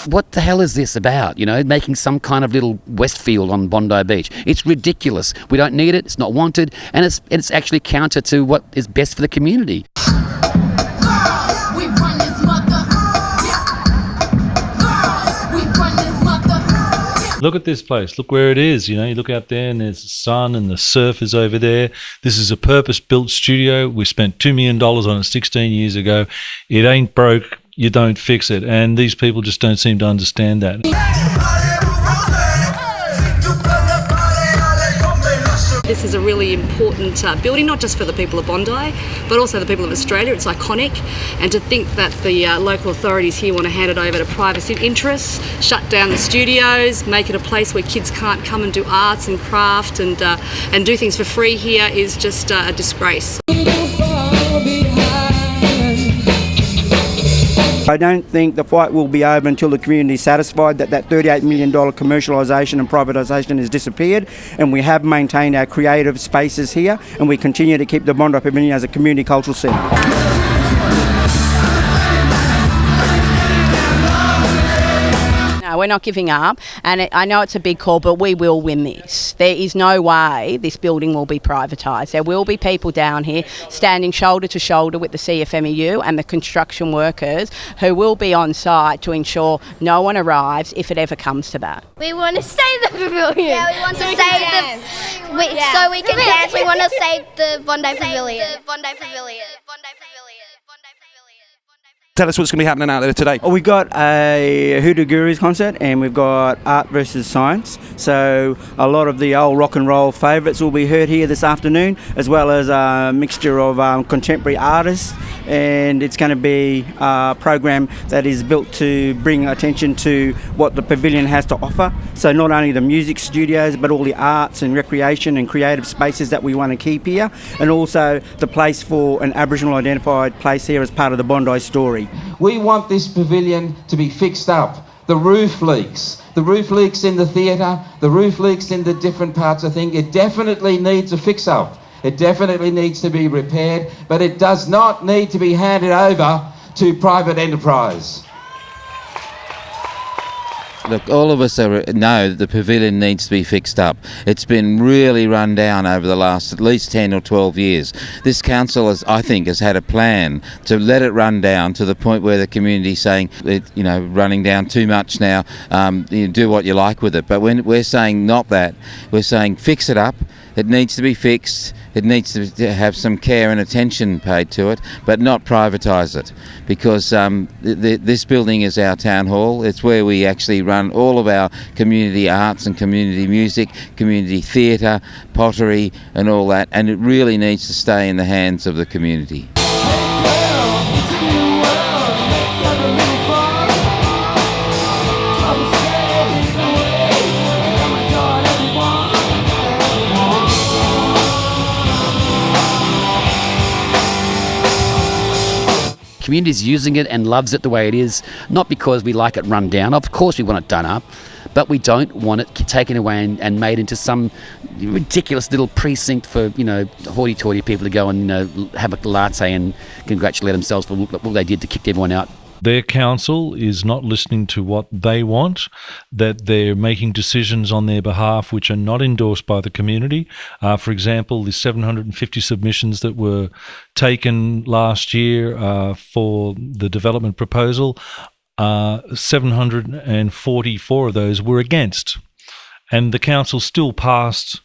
What the hell is this about? Making some kind of little Westfield on Bondi Beach. It's ridiculous. We don't need it. It's not wanted, and it's actually counter to what is best for the community. Look at this place. Look where it is. You look out there and there's the sun and the surf is over there. This is a purpose-built studio. We spent $2 million on it 16 years ago. It ain't broke. You don't fix it. And these people just don't seem to understand that. This is a really important building, not just for the people of Bondi, but also the people of Australia. It's iconic. And to think that the local authorities here want to hand it over to private interests, shut down the studios, make it a place where kids can't come and do arts and craft and do things for free here is just a disgrace. I don't think the fight will be over until the community is satisfied that $38 million commercialisation and privatisation has disappeared, and we have maintained our creative spaces here, and we continue to keep the Bondi Pavilion as a community cultural centre. We're not giving up, and I know it's a big call, but we will win this. There is no way this building will be privatised. There will be people down here standing shoulder to shoulder with the CFMEU and the construction workers who will be on site to ensure no one arrives if it ever comes to that. We want to save the pavilion. Yeah, we want to save so we can dance. We want to save the Bondi Pavilion. Tell us what's going to be happening out there today. We've got a Hoodoo Gurus concert, and we've got art versus science. So a lot of the old rock and roll favourites will be heard here this afternoon, as well as a mixture of contemporary artists. And it's going to be a program that is built to bring attention to what the pavilion has to offer. So not only the music studios, but all the arts and recreation and creative spaces that we want to keep here, and also the place for an Aboriginal identified place here as part of the Bondi story. We want this pavilion to be fixed up. The roof leaks. The roof leaks in the theatre. The roof leaks in the different parts of things. It definitely needs a fix-up. It definitely needs to be repaired, but it does not need to be handed over to private enterprise. Look, all of us know that the pavilion needs to be fixed up. It's been really run down over the last at least 10 or 12 years. This council, I think, has had a plan to let it run down to the point where the community's saying, running down too much now, do what you like with it. But when we're saying not that, we're saying fix it up. It needs to be fixed. It needs to have some care and attention paid to it, but not privatise it, because this building is our town hall. It's where we actually run all of our community arts and community music, community theatre, pottery and all that, and it really needs to stay in the hands of the community. Community is using it and loves it the way it is, not because we like it run down. Of course we want it done up, but we don't want it taken away and made into some ridiculous little precinct for, hoity-toity people to go and, have a latte and congratulate themselves for what they did to kick everyone out. Their council is not listening to what they want, that they're making decisions on their behalf which are not endorsed by the community. For example, the 750 submissions that were taken last year for the development proposal, 744 of those were against. And the council still passed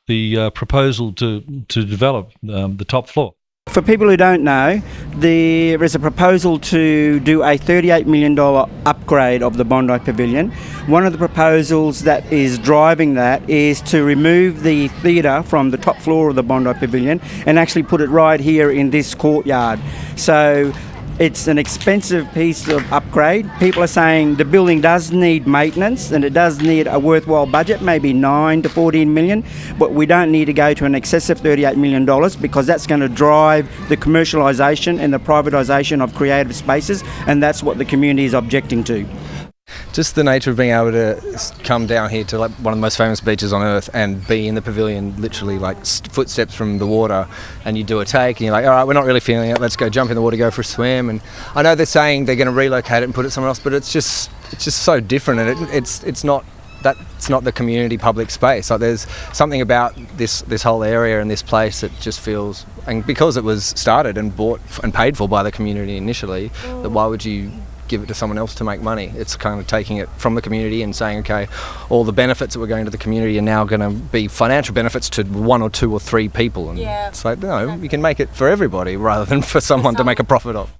the proposal to develop the top floor. For people who don't know, there is a proposal to do a $38 million upgrade of the Bondi Pavilion. One of the proposals that is driving that is to remove the theatre from the top floor of the Bondi Pavilion and actually put it right here in this courtyard. So it's an expensive piece of upgrade. People are saying the building does need maintenance and it does need a worthwhile budget, maybe 9 to 14 million, but we don't need to go to an excessive $38 million because that's going to drive the commercialisation and the privatisation of creative spaces, and that's what the community is objecting to. Just the nature of being able to come down here to like one of the most famous beaches on earth and be in the pavilion literally like footsteps from the water, and you do a take and you're like, all right, we're not really feeling it, let's go jump in the water, go for a swim. And I know they're saying they're going to relocate it and put it somewhere else, but it's just it's just so different, and it's not the community public space. Like, there's something about this whole area and this place that just feels, and because it was started and bought and paid for by the community initially, that why would you give it to someone else to make money? It's kind of taking it from the community and saying, okay, all the benefits that were going to the community are now going to be financial benefits to 1 or 2 or 3 people. And it's like, no, you can make it for everybody rather than for someone to make a profit off.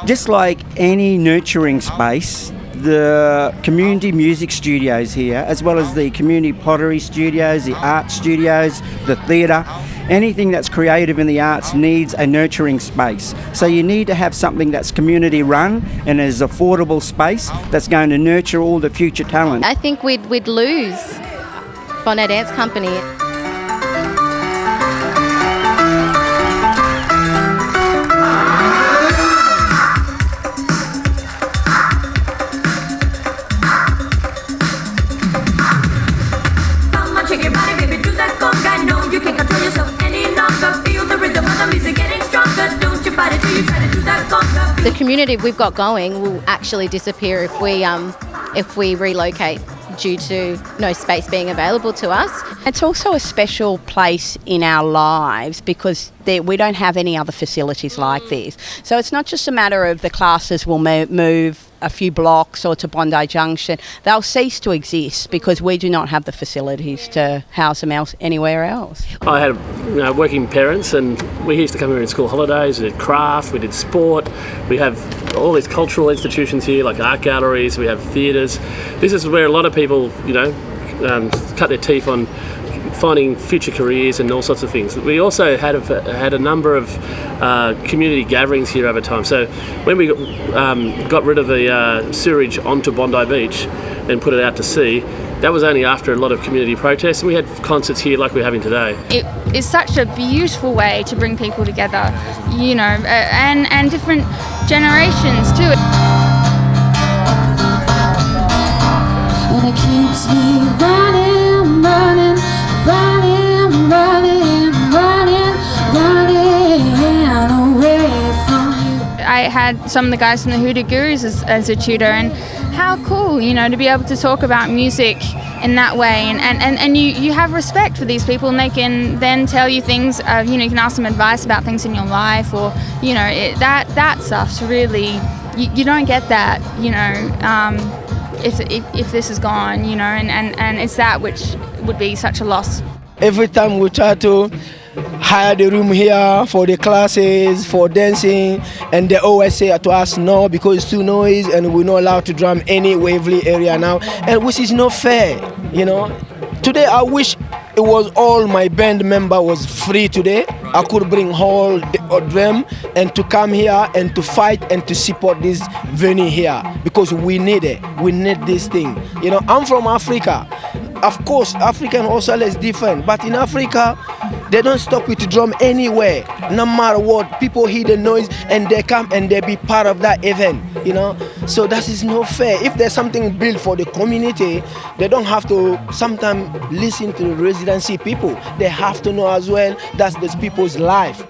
Just like any nurturing space, the community music studios here, as well as the community pottery studios, the art studios, the theatre, anything that's creative in the arts needs a nurturing space. So you need to have something that's community run and is affordable space that's going to nurture all the future talent. I think we'd lose Bondi Dance Company. The community we've got going will actually disappear if we relocate due to no space being available to us. It's also a special place in our lives because we don't have any other facilities like this. So it's not just a matter of the classes will move a few blocks or to Bondi Junction. They'll cease to exist because we do not have the facilities to house them anywhere else. I had working parents, and we used to come here in school holidays. We did craft, we did sport. We have all these cultural institutions here, like art galleries. We have theatres. This is where a lot of people, cut their teeth on finding future careers and all sorts of things. We also had a number of community gatherings here over time. So when we got rid of the sewerage onto Bondi Beach and put it out to sea, that was only after a lot of community protests, and we had concerts here like we're having today. It is such a beautiful way to bring people together, and different generations too. And it keeps me running, running, running, running, running, running away from you. I had some of the guys from the Hoodoo Gurus as a tutor, and how cool, to be able to talk about music in that way, and you have respect for these people, and they can then tell you things, you can ask them advice about things in your life, or, that stuff's really, you don't get that, if this is gone, and it's that which would be such a loss. Every time we try to hire the room here for the classes, for dancing, and they always say to us no, because it's too noise and we're not allowed to drum any Waverley area now, and which is not fair, Today I wish it was all my band member was free today. I could bring all of them and to come here and to fight and to support this venue here, because we need it. We need this thing. I'm from Africa. Of course, African also is different, but in Africa, they don't stop you to drum anywhere, no matter what. People hear the noise and they come and they be part of that event, So that is not fair. If there's something built for the community, they don't have to sometimes listen to the residency people. They have to know as well that's those people's life.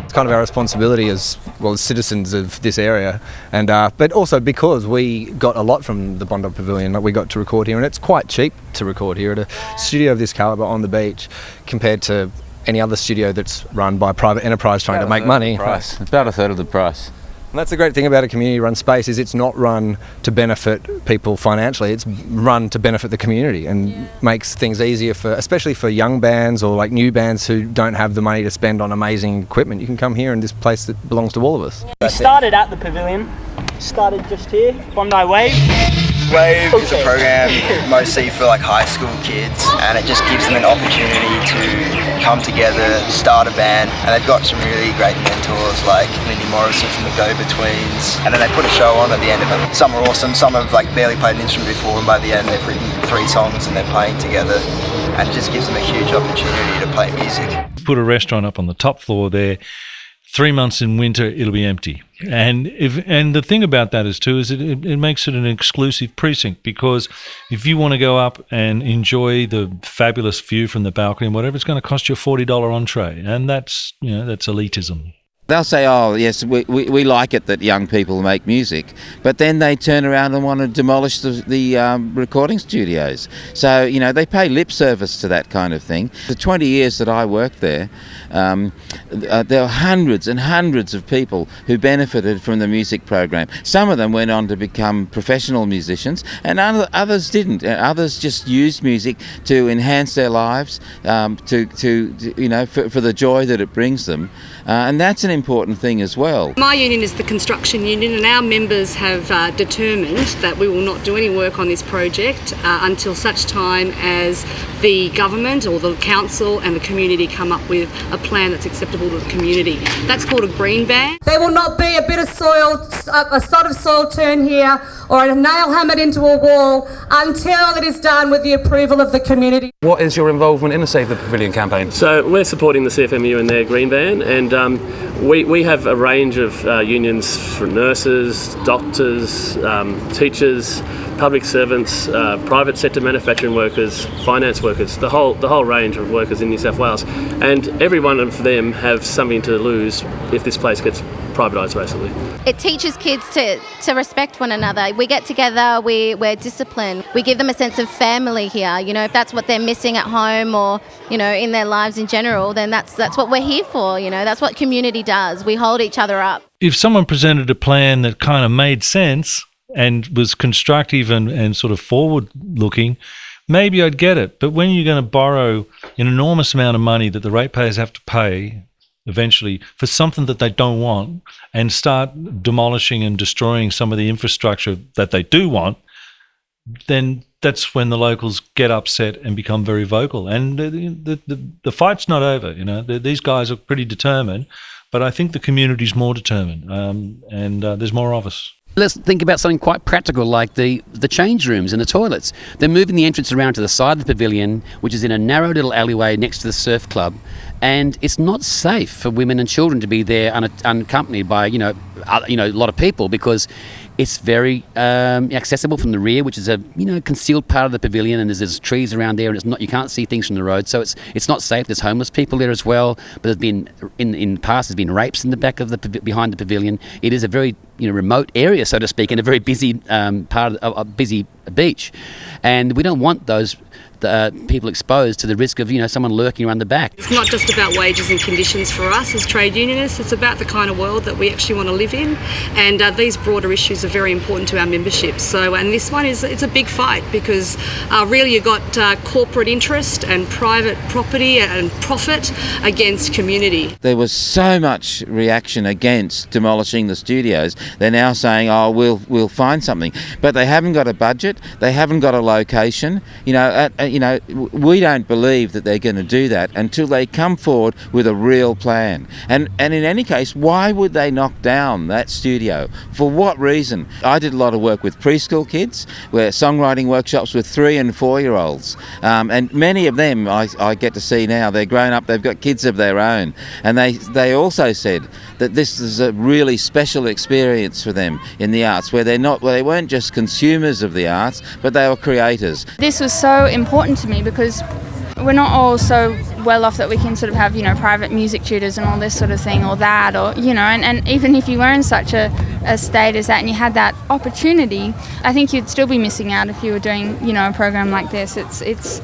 It's kind of our responsibility as citizens of this area, and but also because we got a lot from the Bondi Pavilion. We got to record here, and it's quite cheap to record here at a studio of this calibre on the beach compared to any other studio that's run by private enterprise trying to make money. It's about a third of the price. And that's the great thing about a community-run space is it's not run to benefit people financially. It's run to benefit the community and makes things easier for, especially for young bands or like new bands who don't have the money to spend on amazing equipment. You can come here in this place that belongs to all of us. We started at the pavilion. Started just here, Bondi Wave. Wave is a program mostly for like high school kids, and it just gives them an opportunity to come together, start a band, and they've got some really great mentors like Lindy Morrison from the Go-Betweens, and then they put a show on at the end of it. Some are awesome, some have like barely played an instrument before, and by the end they've written 3 songs and they're playing together, and it just gives them a huge opportunity to play music. Put a restaurant up on the top floor there. 3 months in winter, it'll be empty. And the thing about that is it makes it an exclusive precinct, because if you want to go up and enjoy the fabulous view from the balcony and whatever, it's going to cost you a $40 entree, and that's elitism. They'll say, oh, yes, we like it that young people make music, but then they turn around and want to demolish the recording studios. So, they pay lip service to that kind of thing. The 20 years that I worked there, there were hundreds and hundreds of people who benefited from the music program. Some of them went on to become professional musicians, and others didn't. Others just used music to enhance their lives, for the joy that it brings them. And that's an important thing as well. My union is the construction union, and our members have determined that we will not do any work on this project until such time as the government or the council and the community come up with a plan that's acceptable to the community. That's called a green ban. There will not be a bit of soil, a sod of soil turned here or a nail hammered into a wall until it is done with the approval of the community. What is your involvement in the Save the Pavilion campaign? So we're supporting the CFMEU in their green ban, and we have a range of unions for nurses, doctors, teachers, public servants, private sector manufacturing workers, finance workers, the whole range of workers in New South Wales, and every one of them have something to lose if this place gets privatised, basically. It teaches kids to respect one another. We get together, we're disciplined. We give them a sense of family here. If that's what they're missing at home or, in their lives in general, then that's what we're here for. That's what community does. We hold each other up. If someone presented a plan that kind of made sense and was constructive and sort of forward-looking, maybe I'd get it. But when you're going to borrow an enormous amount of money that the ratepayers have to pay eventually for something that they don't want, and start demolishing and destroying some of the infrastructure that they do want, then that's when the locals get upset and become very vocal. And the fight's not over. These guys are pretty determined, but I think the community's more determined, and there's more of us. Let's think about something quite practical, like the change rooms and the toilets. They're moving the entrance around to the side of the pavilion, which is in a narrow little alleyway next to the surf club, and it's not safe for women and children to be there unaccompanied by a lot of people, because it's very accessible from the rear, which is a concealed part of the pavilion, and there's trees around there, and it's not, you can't see things from the road, so it's not safe. There's homeless people there as well. But there's been in the past, there's been rapes in the back of behind the pavilion. It is a very remote area, so to speak, and a very busy part of a busy beach, and we don't want those people exposed to the risk of someone lurking around the back. It's not just about wages and conditions for us as trade unionists, it's about the kind of world that we actually want to live in, and these broader issues are very important to our membership. So, and this one it's a big fight, because really you've got corporate interest and private property and profit against community. There was so much reaction against demolishing the studios. They're now saying, oh, we'll find something, but they haven't got a budget, they haven't got a location. We don't believe that they're going to do that until they come forward with a real plan. And in any case, why would they knock down that studio? For what reason? I did a lot of work with preschool kids, where songwriting workshops with 3 and 4 year olds, and many of them I get to see now. They're grown up, they've got kids of their own, and they also said that this is a really special experience for them in the arts, where they weren't just consumers of the arts, but they were creators. This was so important to me, because we're not all so well off that we can sort of have private music tutors and all this sort of thing, or that, or and even if you were in such a state as that and you had that opportunity, I think you'd still be missing out if you were doing a program like this. It's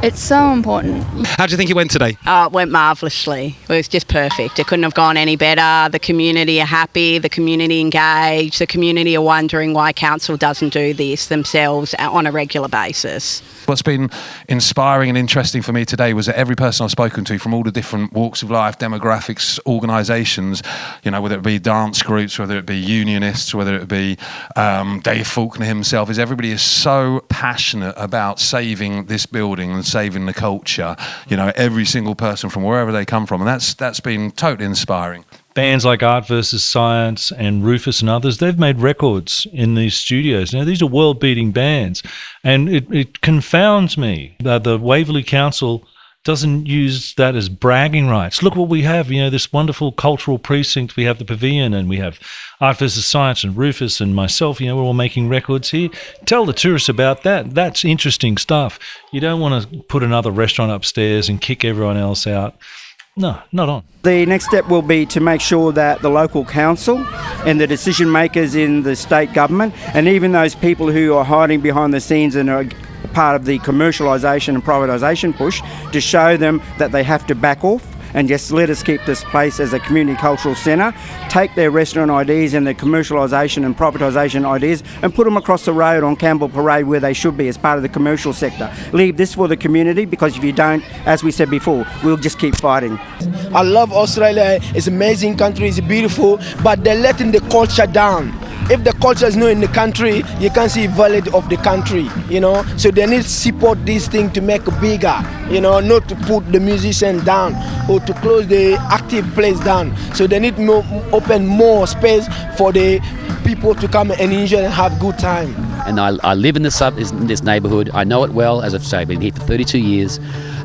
It's so important. How do you think it went today? It went marvellously. It was just perfect. It couldn't have gone any better. The community are happy, the community engaged, the community are wondering why council doesn't do this themselves on a regular basis. What's been inspiring and interesting for me today was that every person I've spoken to from all the different walks of life, demographics, organisations, you know, whether it be dance groups, whether it be unionists, whether it be Dave Faulkner himself, everybody is so passionate about saving this building and saving the culture. You know, every single person from wherever they come from, and that's been totally inspiring. Bands like Art versus Science and Rufus and others, they've made records in these studios. Now, these are world-beating bands, and it confounds me that the Waverley Council doesn't use that as bragging rights. Look what we have, you know, this wonderful cultural precinct. We have the Pavilion, and we have Art versus Science and Rufus and myself, you know, we're all making records here. Tell the tourists about that. That's interesting stuff. You don't want to put another restaurant upstairs and kick everyone else out. No, not on. The next step will be to make sure that the local council and the decision makers in the state government, and even those people who are hiding behind the scenes and are part of the commercialisation and privatisation push, to show them that they have to back off and just let us keep this place as a community cultural centre, take their restaurant ideas and their commercialisation and privatisation ideas and put them across the road on Campbell Parade where they should be as part of the commercial sector. Leave this for the community, because if you don't, as we said before, we'll just keep fighting. I love Australia. It's an amazing country. It's beautiful, but they're letting the culture down. If the culture is not in the country, you can't see value of the country, you know. So they need to support this thing to make it bigger, you know, not to put the musician down or to close the active place down. So they need to open more space for the people to come and enjoy and have good time. And I live in this neighbourhood. I know it well. As I've said, I've been here for 32 years,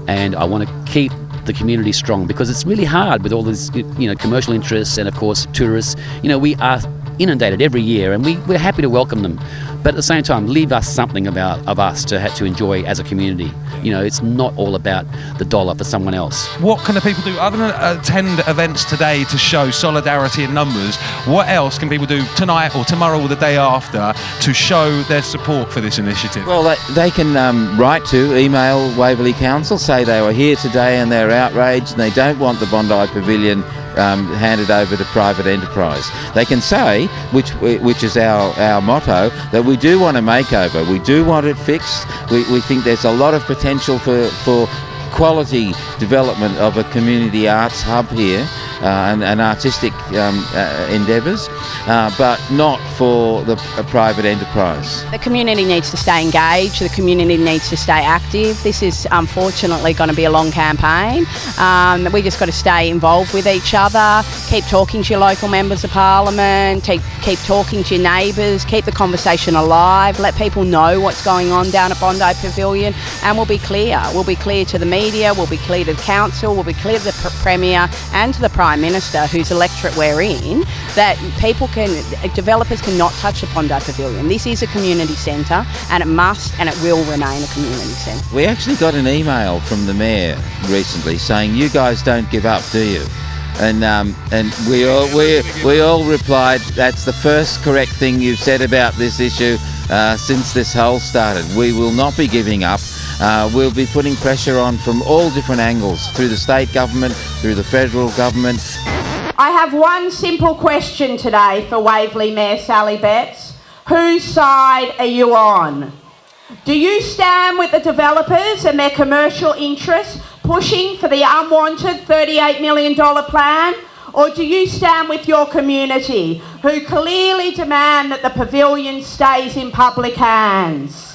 and I want to keep the community strong, because it's really hard with all these, you know, commercial interests and of course tourists. You know, we are inundated every year, and we're happy to welcome them, but at the same time leave us something of us to enjoy as a community. You know, it's not all about the dollar for someone else. What can the people do other than attend events today to show solidarity in numbers? What else can people do tonight or tomorrow or the day after to show their support for this initiative? Well, they can email Waverley Council, say they were here today and they're outraged and they don't want the Bondi Pavilion handed over to private enterprise. They can say, which is our motto, that we do want a makeover, we do want it fixed, we think there's a lot of potential for quality development of a community arts hub here and artistic endeavours, but not for a private enterprise. The community needs to stay engaged, the community needs to stay active. This is unfortunately going to be a long campaign. We just got to stay involved with each other, keep talking to your local members of parliament, keep talking to your neighbours, keep the conversation alive, let people know what's going on down at Bondi Pavilion, and we'll be clear. We'll be clear to the media, we'll be clear to the council, we'll be clear to the Premier and to the Prime Minister, whose electorate we're in, that developers cannot touch the Bondi Pavilion. This is a community centre, and it must and it will remain a community centre. We actually got an email from the Mayor recently saying, "You guys don't give up, do you?" And we all replied, "That's the first correct thing you've said about this issue since this whole started. We will not be giving up. We'll be putting pressure on from all different angles, through the state government, through the federal government." I have one simple question today for Waverley Mayor Sally Betts. Whose side are you on? Do you stand with the developers and their commercial interests pushing for the unwanted $38 million plan? Or do you stand with your community, who clearly demand that the pavilion stays in public hands?